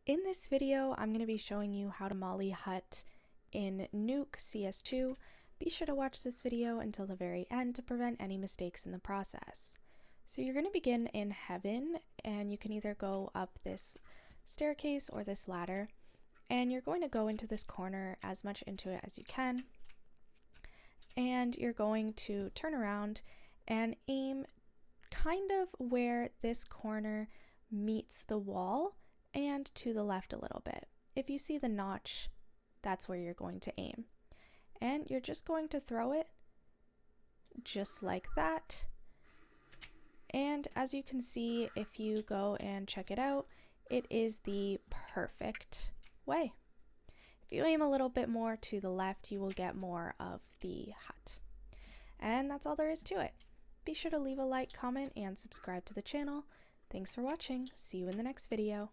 In this video, I'm going to be showing you how to molly hut in Nuke CS2. Be sure to watch this video until the very end to prevent any mistakes in the process. So you're going to begin in heaven, and you can either go up this staircase or this ladder, and you're going to go into this corner as much into it as you can, and you're going to turn around and aim kind of where this corner meets the wall and to the left a little bit. If you see the notch, that's where you're going to aim. And you're just going to throw it just like that. And as you can see, if you go and check it out, it is the perfect way. If you aim a little bit more to the left, you will get more of the hut. And that's all there is to it. Be sure to leave a like, comment, and subscribe to the channel. Thanks for watching. See you in the next video.